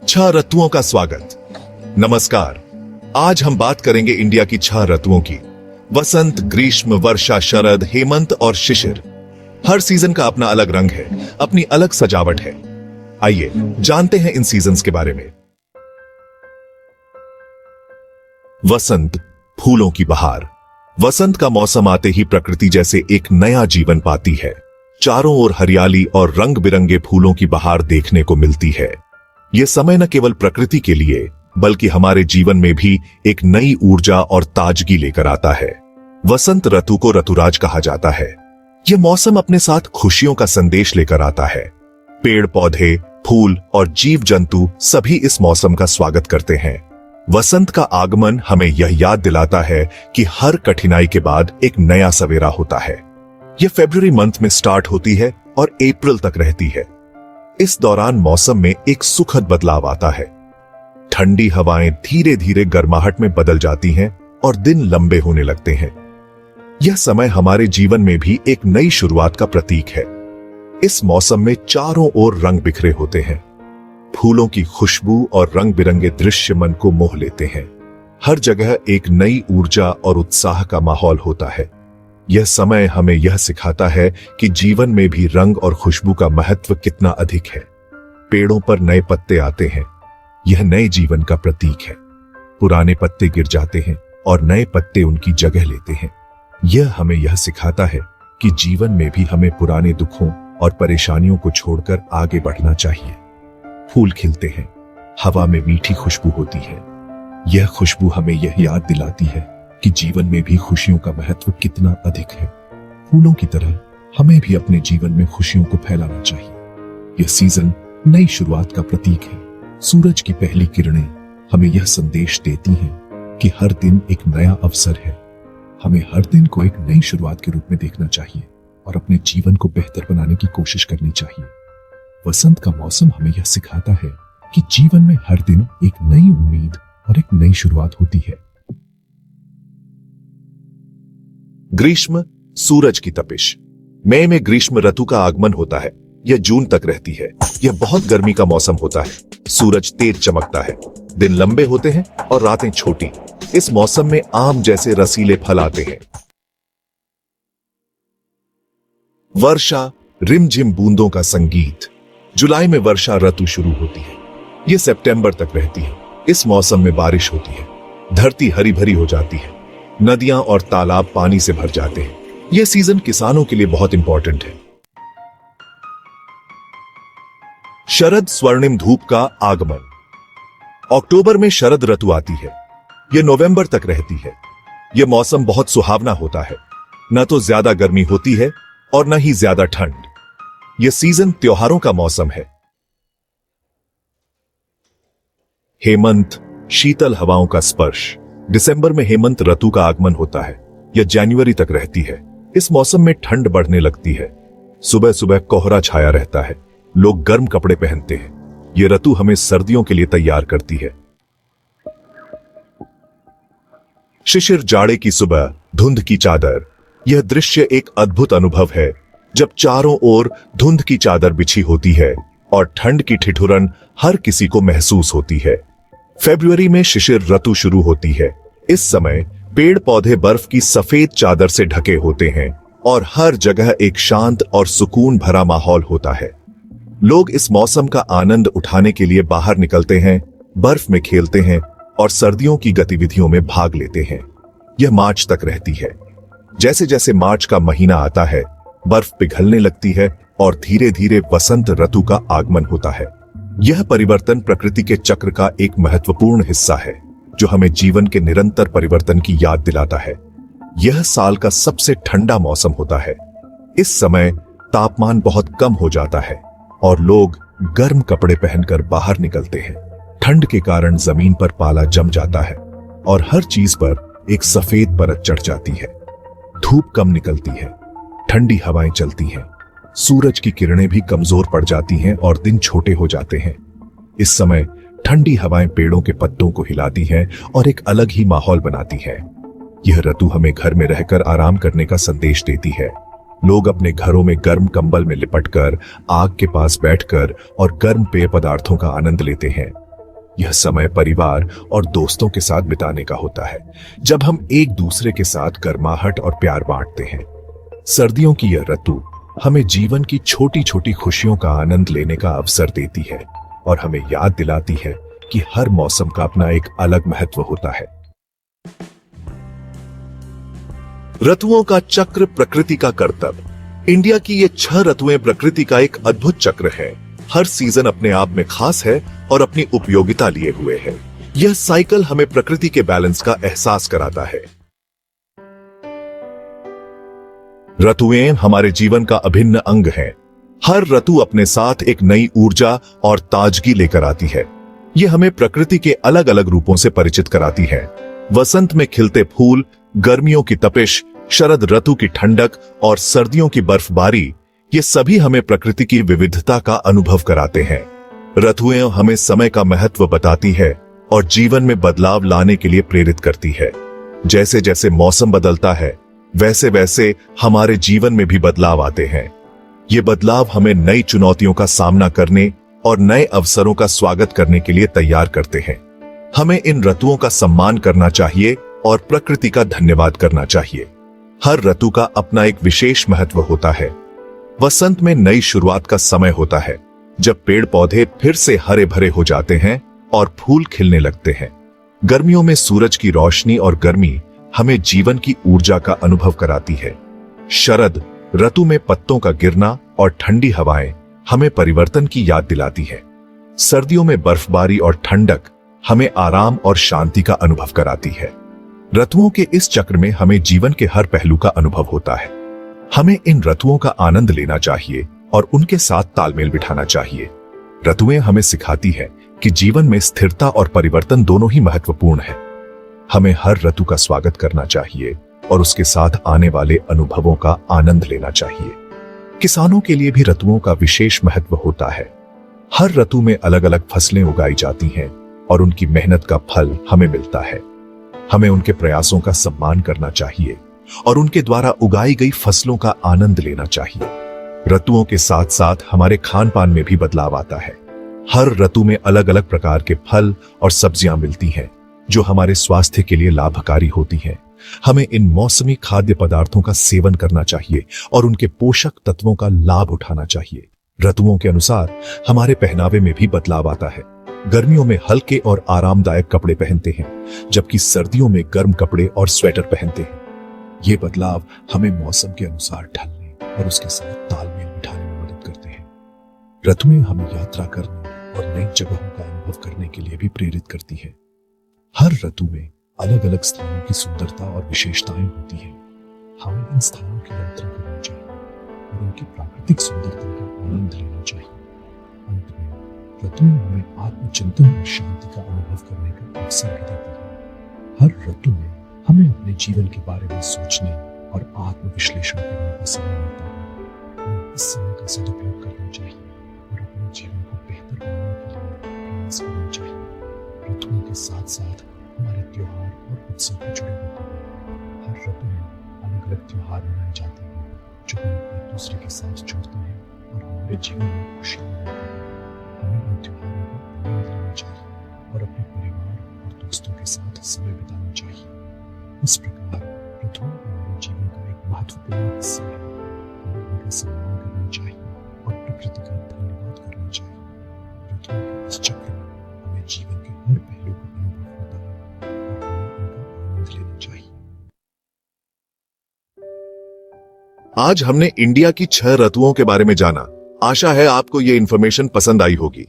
छह ऋतुओं का स्वागत। नमस्कार। आज हम बात करेंगे इंडिया की छह ऋतुओं की। वसंत, ग्रीष्म, वर्षा, शरद, हेमंत और शिशिर। हर सीजन का अपना अलग रंग है, अपनी अलग सजावट है। आइए जानते हैं इन सीजन्स के बारे में। वसंत, फूलों की बहार। वसंत का मौसम आते ही प्रकृति जैसे एक नया जीवन पाती है। चारों ओर हरियाली और रंग बिरंगे फूलों की बहार देखने को मिलती है। यह समय न केवल प्रकृति के लिए बल्कि हमारे जीवन में भी एक नई ऊर्जा और ताजगी लेकर आता है। वसंत ऋतु को ऋतुराज कहा जाता है। यह मौसम अपने साथ खुशियों का संदेश लेकर आता है। पेड़ पौधे, फूल और जीव जंतु सभी इस मौसम का स्वागत करते हैं। वसंत का आगमन हमें यह याद दिलाता है कि हर कठिनाई के बाद एक नया सवेरा होता है। यह फरवरी मंथ में स्टार्ट होती है और अप्रैल तक रहती है। इस दौरान मौसम में एक सुखद बदलाव आता है। ठंडी हवाएं धीरे धीरे गर्माहट में बदल जाती हैं और दिन लंबे होने लगते हैं। यह समय हमारे जीवन में भी एक नई शुरुआत का प्रतीक है। इस मौसम में चारों ओर रंग बिखरे होते हैं। फूलों की खुशबू और रंग बिरंगे दृश्य मन को मोह लेते हैं। हर जगह एक नई ऊर्जा और उत्साह का माहौल होता है। यह समय हमें यह सिखाता है कि जीवन में भी रंग और खुशबू का महत्व कितना अधिक है। पेड़ों पर नए पत्ते आते हैं। यह नए जीवन का प्रतीक है। पुराने पत्ते गिर जाते हैं और नए पत्ते उनकी जगह लेते हैं। यह हमें यह सिखाता है कि जीवन में भी हमें पुराने दुखों और परेशानियों को छोड़कर आगे बढ़ना चाहिए। फूल खिलते हैं, हवा में मीठी खुशबू होती है। यह खुशबू हमें यह याद दिलाती है कि जीवन में भी खुशियों का महत्व कितना अधिक है। फूलों की तरह हमें भी अपने जीवन में खुशियों को फैलाना चाहिए। यह सीजन नई शुरुआत का प्रतीक है। सूरज की पहली किरणें हमें यह संदेश देती हैं कि हर दिन एक नया अवसर है। हमें हर दिन को एक नई शुरुआत के रूप में देखना चाहिए और अपने जीवन को बेहतर बनाने की कोशिश करनी चाहिए। वसंत का मौसम हमें यह सिखाता है कि जीवन में हर दिन एक नई उम्मीद और एक नई शुरुआत होती है। ग्रीष्म, सूरज की तपिश। मई में ग्रीष्म ऋतु का आगमन होता है। यह जून तक रहती है। यह बहुत गर्मी का मौसम होता है। सूरज तेज चमकता है, दिन लंबे होते हैं और रातें छोटी। इस मौसम में आम जैसे रसीले फल आते हैं। वर्षा, रिमझिम बूंदों का संगीत। जुलाई में वर्षा ऋतु शुरू होती है। यह सितंबर तक रहती है। इस मौसम में बारिश होती है। धरती हरी भरी हो जाती है। नदियां और तालाब पानी से भर जाते हैं। यह सीजन किसानों के लिए बहुत इंपॉर्टेंट है। शरद, स्वर्णिम धूप का आगमन। अक्टूबर में शरद ऋतु आती है। यह नवंबर तक रहती है। यह मौसम बहुत सुहावना होता है। न तो ज्यादा गर्मी होती है और न ही ज्यादा ठंड। यह सीजन त्योहारों का मौसम है। हेमंत, शीतल हवाओं का स्पर्श। दिसंबर में हेमंत ऋतु का आगमन होता है। यह जनवरी तक रहती है। इस मौसम में ठंड बढ़ने लगती है। सुबह सुबह कोहरा छाया रहता है। लोग गर्म कपड़े पहनते हैं। यह ऋतु हमें सर्दियों के लिए तैयार करती है। शिशिर, जाड़े की सुबह, धुंध की चादर। यह दृश्य एक अद्भुत अनुभव है जब चारों ओर धुंध की चादर बिछी होती है और ठंड की ठिठुरन हर किसी को महसूस होती है। फरवरी में शिशिर ऋतु शुरू होती है। इस समय पेड़ पौधे बर्फ की सफेद चादर से ढके होते हैं और हर जगह एक शांत और सुकून भरा माहौल होता है। लोग इस मौसम का आनंद उठाने के लिए बाहर निकलते हैं, बर्फ में खेलते हैं और सर्दियों की गतिविधियों में भाग लेते हैं। यह मार्च तक रहती है। जैसे जैसे मार्च का महीना आता है, बर्फ पिघलने लगती है और धीरे धीरे वसंत ऋतु का आगमन होता है। यह परिवर्तन प्रकृति के चक्र का एक महत्वपूर्ण हिस्सा है जो हमें जीवन के निरंतर परिवर्तन की याद दिलाता है। यह साल का सबसे ठंडा मौसम होता है। इस समय तापमान बहुत कम हो जाता है और लोग गर्म कपड़े पहनकर बाहर निकलते हैं। ठंड के कारण जमीन पर पाला जम जाता है और हर चीज पर एक सफेद परत चढ़ जाती है। धूप कम निकलती है, ठंडी हवाएं चलती हैं। सूरज की किरणें भी कमजोर पड़ जाती हैं और दिन छोटे हो जाते हैं। इस समय ठंडी हवाएं पेड़ों के पत्तों को हिलाती हैं और एक अलग ही माहौल बनाती हैं। यह ऋतु हमें घर में रहकर आराम करने का संदेश देती है। लोग अपने घरों में गर्म कंबल में लिपटकर, आग के पास बैठकर और गर्म पेय पदार्थों का आनंद लेते हैं। यह समय परिवार और दोस्तों के साथ बिताने का होता है, जब हम एक दूसरे के साथ गर्माहट और प्यार बांटते हैं। सर्दियों की यह ऋतु हमें जीवन की छोटी छोटी खुशियों का आनंद लेने का अवसर देती है और हमें याद दिलाती है कि हर मौसम का अपना एक अलग महत्व होता है। ऋतुओं का चक्र प्रकृति का करतब। इंडिया की ये 6 ऋतुएं प्रकृति का एक अद्भुत चक्र है। हर सीजन अपने आप में खास है और अपनी उपयोगिता लिए हुए है। यह साइकिल हमें प्रकृति के बैलेंस का एहसास कराता है। ऋतुएं हमारे जीवन का अभिन्न अंग हैं। हर ऋतु अपने साथ एक नई ऊर्जा और ताजगी लेकर आती है। यह हमें प्रकृति के अलग अलग रूपों से परिचित कराती है। वसंत में खिलते फूल, गर्मियों की तपिश, शरद ऋतु की ठंडक और सर्दियों की बर्फबारी, ये सभी हमें प्रकृति की विविधता का अनुभव कराते हैं। ऋतुएं हमें समय का महत्व बताती है और जीवन में बदलाव लाने के लिए प्रेरित करती है। जैसे जैसे मौसम बदलता है, वैसे वैसे हमारे जीवन में भी बदलाव आते हैं। ये बदलाव हमें नई चुनौतियों का सामना करने और नए अवसरों का स्वागत करने के लिए तैयार करते हैं। हमें इन ऋतुओं का सम्मान करना चाहिए और प्रकृति का धन्यवाद करना चाहिए। हर ऋतु का अपना एक विशेष महत्व होता है। वसंत में नई शुरुआत का समय होता है, जब पेड़ पौधे फिर से हरे भरे हो जाते हैं और फूल खिलने लगते हैं। गर्मियों में सूरज की रोशनी और गर्मी हमें जीवन की ऊर्जा का अनुभव कराती है। शरद ऋतु में पत्तों का गिरना और ठंडी हवाएं हमें परिवर्तन की याद दिलाती है। सर्दियों में बर्फबारी और ठंडक हमें आराम और शांति का अनुभव कराती है। ऋतुओं के इस चक्र में हमें जीवन के हर पहलू का अनुभव होता है। हमें इन ऋतुओं का आनंद लेना चाहिए और उनके साथ तालमेल बिठाना चाहिए। ऋतुएं हमें सिखाती है कि जीवन में स्थिरता और परिवर्तन दोनों ही महत्वपूर्ण है। हमें हर ऋतु का स्वागत करना चाहिए और उसके साथ आने वाले अनुभवों का आनंद लेना चाहिए। किसानों के लिए भी ऋतुओं का विशेष महत्व होता है। हर ऋतु में अलग अलग फसलें उगाई जाती हैं और उनकी मेहनत का फल हमें मिलता है। हमें उनके प्रयासों का सम्मान करना चाहिए और उनके द्वारा उगाई गई फसलों का आनंद लेना चाहिए। ऋतुओं के साथ साथ हमारे खान पान में भी बदलाव आता है। हर ऋतु में अलग अलग प्रकार के फल और सब्जियां मिलती हैं, जो हमारे स्वास्थ्य के लिए लाभकारी होती हैं। हमें इन मौसमी खाद्य पदार्थों का सेवन करना चाहिए और उनके पोषक तत्वों का लाभ उठाना चाहिए। ऋतुओं के अनुसार हमारे पहनावे में भी बदलाव आता है। गर्मियों में हल्के और आरामदायक कपड़े पहनते हैं, जबकि सर्दियों में गर्म कपड़े और स्वेटर पहनते हैं। ये बदलाव हमें मौसम के अनुसार ढलने और उसके साथ तालमेल बिठाने में मदद करते हैं। ऋतुएं हमें यात्रा करने और नई जगहों का अनुभव करने के लिए भी प्रेरित करती है। हर ऋतु में अलग अलग स्थानों की सुंदरता और विशेषताएं होती हैं। हमें इन स्थानों की यात्रा करनी चाहिए और उनकी प्राकृतिक सुंदरता का आनंद लेना चाहिए। अंत में ऋतुएं हमें आत्मचिंतन और शांति का अनुभव करने का अवसर भी देती है। हर ऋतु में हमें अपने जीवन के बारे में सोचने और आत्मविश्लेषण करने का समय मिलता है। हमें इस समय का सदुपयोग करना चाहिए और अपने जीवन को बेहतर बनाने के लिए प्रयास करना चाहिए। ऋतुओं के साथ साथ हमारे त्योहार और उत्सव भी जुड़े होते हैं। हर ऋतु में अलग अलग त्योहार मनाए जाते हैं, जो हमें एक दूसरे के साथ जोड़ते हैं और हमारे जीवन में खुशियां लाते हैं। हमें इन त्योहारों का आनंद लेना चाहिए और अपने परिवार और दोस्तों के साथ समय बिताना चाहिए। इस प्रकार ऋतुएं हमारे जीवन का एक महत्वपूर्ण हिस्सा है। हमें उनका सम्मान करना चाहिए और प्रकृति का धन्यवाद करना चाहिए। ऋतुओं के इस चक्र में हमें जीवन के हर पहलू का अनुभव होता है और हमें उनका आनंद लेना चाहिए। आज हमने इंडिया की 6 ऋतुओं के बारे में जाना। आशा है आपको ये इन्फॉर्मेशन पसंद आई होगी।